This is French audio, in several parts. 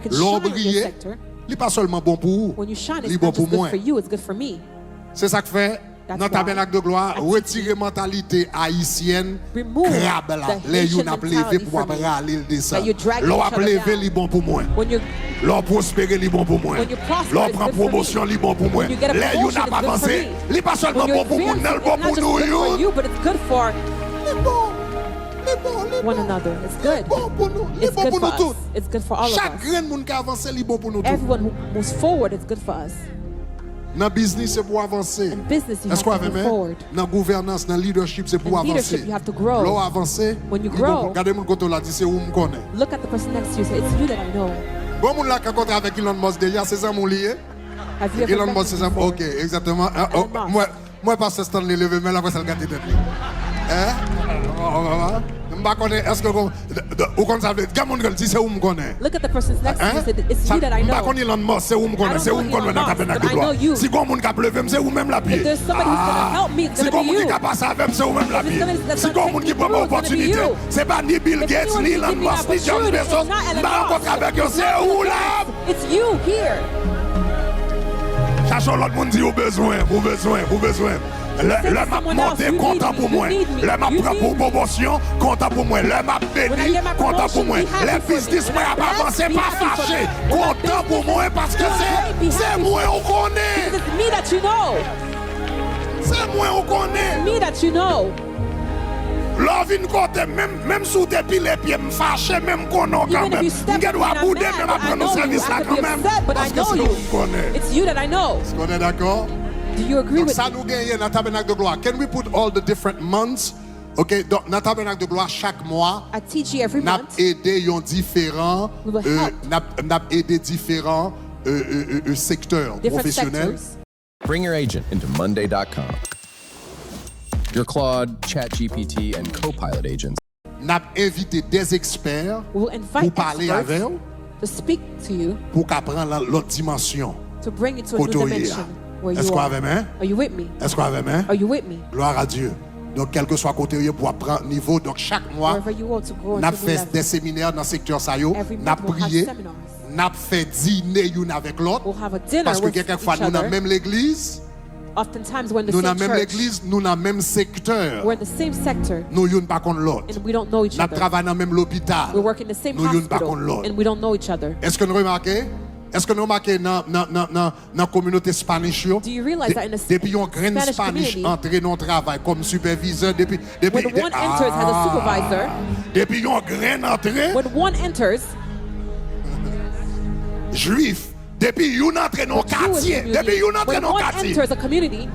you can shine in your sector, il n'est pas seulement bon pour vous, when you shine, il est it's bon not pour just good moi. for you, it's good for me. C'est ça que fait That's dans le tabernacle de gloire, why retirer mentalité haïtienne, remove crabe là, the les yon Haitian a levé mentality pour from you, râler le descend. that you drag L'on each a other levé, down. li bon pour moi. When you're L'on prospérer, li bon pour moi. When you prosper, L'on it's prend good for promotion, me. li bon pour moi. When you get a Les yon promotion, a pas it's good for avancé, me. li pas seulement When you're bon pour nous, advancing, non bon it's not pour just nous good for yon. you, but it's good for Li one another. It's good. bon pour nous, li It's bon good pour for nous us. tous. It's good for all of Chaque us. grain moun qui avance, li bon pour nous tous. Everyone who moves forward, it's good for us. Dans business c'est pour avancer. In business, you Est-ce have qu'on to move va forward. dans gouvernance, dans leadership c'est pour In avancer. leadership, you have to grow. L'on avancer. When you grow, Regardez mon côté là, dit c'est où me connaît. look at the person next to you. Say, it's you that I know. Bon moun là qui rencontre avec Elon Musk déjà, c'est ça mon lié. Have you ever Elon met Musk c'est him ça. before? OK, exactement. Elon Musk. Moi pas ce stand levé mais là après ça le gâter tête. Hein? M'pa connaît est-ce que ou comme ça gamin dit c'est où me connaît. Look at the person next to you. Say, it's you that I M'pa know. connait Elon Musk, c'est où me connaît, c'est où me connaît dans tabernacle de gloire. Si gon moun ka lever, c'est où même la pied. If there's somebody who's going to help me, it's Si going to gon be moun you. qui ka passer avec, c'est où même la pied. that's Si gonna gon moun take qui me prend through, it's gonna be opportunité, you. c'est pas ni Bill If Gates, anyone ni can Elon give me an Musk, ni Jeff opportunity, Bezos. it's not Elon M'pa rencontre Musk. avec eux, c'est où là? It's you here. Cherchons l'autre monde dit au besoin, au besoin, au besoin. Le m'a monté, content pour moi. Le m'a pris pour promotion, content pour moi. Le m'a béni, content pour moi. Les business moi pas avancé, pas fâché. Content pour moi parce que c'est moi on connaît. It's me that you know. C'est moi on connaît. Me that you know. Love in côté, même sous depuis les pieds, me fâché, même qu'on a quand Even if même. you step Je dois in, I'm bouder, mad, mais but ma I prendre know you. service là I could quand be même. upset, but I Parce que know c'est you. nous qu'on connaît. It's you that I know. Est-ce qu'on est d'accord? Do you agree Donc with ça me? nous gagne dans le tabernacle de gloire. Can we put all the different months? OK, donc dans le tabernacle de gloire chaque mois, I teach you every n'a month. aidé yon différents We will help. n'a aidé différents secteurs Different professionnels. sectors. Bring your agent into Monday.com. Your Claude, ChatGPT, and Copilot agents N'a invité des experts We will pour invite parler avec experts eux, to speak to you, pour qu'apprendre l'autre dimension. to bring you to a new Koto dimension where Est-ce you qu'on are. avait main? Are you with me? Est-ce qu'on avait main? Are you with me? Gloire à Dieu. Donc quel que soit côté pour apprendre niveau, donc chaque mois Wherever you want to grow n'a into new fait level. des séminaires dans le secteur ça yo, Every n'a month we'll have prié, seminars. n'a fait dîner une avec l'autre. We'll have a dinner Parce que with quelquefois each nous dans other. même l'église, Oftentimes we're in the nous dans same même church. l'église, nous dans même secteur. We're in the same sector Nous yon pas contre l'autre. and we don't know each Nous other. travaillons dans même l'hôpital. We work in the same Nous yon pas hospital contre l'autre. and we don't know each other. Est-ce que nous remarquez? Est-ce que nous remarquez dans la communauté spanish yo? Do you realize that in the Depuis un grand Spanish Spanish community, entré dans le travail comme superviseur depuis when one enters as a supervisor, depuis un grand entré when one enters, juif depuis un entré dans le Jewish quartier community, depuis un entré when dans le one quartier enters a community,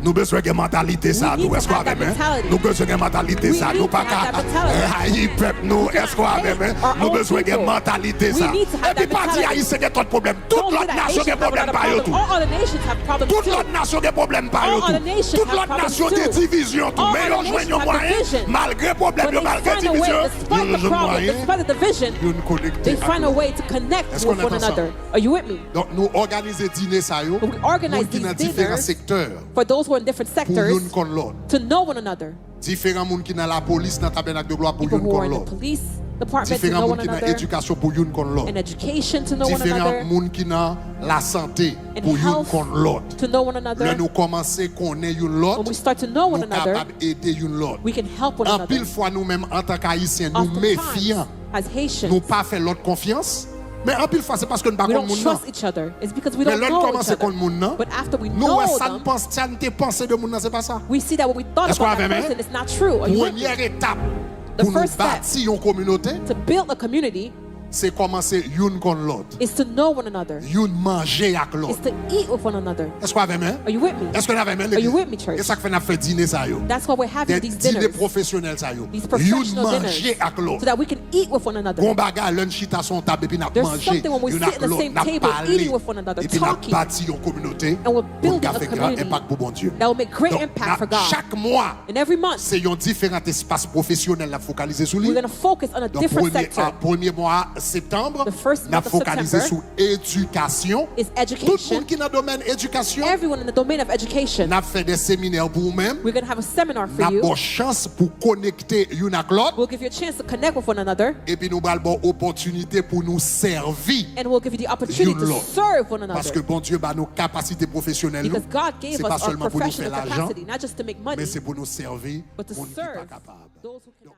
nous besoin de mentalité ça We need nous est-ce to qu'on have avait that mentality. nous besoin de mentalité We ça need nous to pas have that qu'à mentality. haïr peuple nous We est-ce qu'on avait cannot hate nous our besoin own de people. mentalité We ça need to have et puis that pas dire mentality. haïtien a trop de problèmes toute don't say l'autre that nation Asians a problème have pas a yo problem. tout All other nations have problems toute too. l'autre nation a problème pas yo All other tout nations toute have l'autre problems nation too. des divisions tout All mais other ils nations joignent have moyen division. malgré problème But they malgré find a way, division despite the ils problem, moyen despite the division, de connecter they find a way to connect Est-ce with qu'on est one ensemble? another. Are you with me? donc nous organiser dîner ça yo We organize monde qui these dans différents dinners secteurs for those who are in different pour sectors une contre l'autre to know one another. différents monde qui dans la police dans tabernacle de gloire pour People une who are contre in the l'autre police department to différents know monde one qui dans another, l'éducation pour une contre l'autre in education to know one différents another, monde qui dans la santé in pour une health contre l'autre to know one là another. nous commencer connaître une When l'autre we start to know one nous another, capable aider une l'autre we can help one en another. pile fois nous-mêmes en tant qu'haïtiens nous Oftentimes, méfions as Haitians, nous pas faire l'autre confiance mais en pile fois c'est parce que nous pas we comme don't monde trust each other. It's because we mais don't l'autre know commence each contre other. monde non But after we nous know ça ne them, pense ça ne te penser de monde non c'est pas ça we see that what we thought Est-ce qu'on about that avait, person is not true. Are you with me? première étape The pour nous first step bâtir une communauté to build a community c'est commencer une contre l'autre is to know one another, une manger avec is l'autre to eat with one another. est-ce qu'on avait main Are you with me? est-ce qu'on avait main Are you with me, church? et ça que fait n'a fait dîner ça yo That's why we're having des these dîners dinners, professionnels ça yo these une professional manger dinners, avec l'autre so that we can eat with one another. bon bagarre lunch chita son table et puis n'a There's manger something when we une sit avec at the l'autre same n'a table, parlé eating with one another, et puis n'a talking, bâti une communauté and we're pour building qu'a a fait grand community impact pour bon Dieu that will make great donc impact for na- God. chaque mois And every month, c'est un différent espace professionnel à focaliser sur lui we're going to focus on a donc different sector. premier mois septembre, The first n'a month of focalisé sur September éducation. is Tout le education. monde qui est dans le domaine éducation, Everyone in the domain of education. n'a fait des séminaires pour vous-même. We're going to have a seminar for N'a you. pas chance pour connecter une avec l'autre. We'll give you a chance to connect with one another. Et puis nous allons avoir opportunité pour nous servir. And we'll give you the opportunity to Lord. serve one Parce que another. bon Dieu, nos capacités professionnelles, Because God c'est gave pas us our seulement pour nous faire professional l'argent, capacity, not just to make money, mais c'est pour nous servir, but to pour nous qui pas serve capables. those who cannot.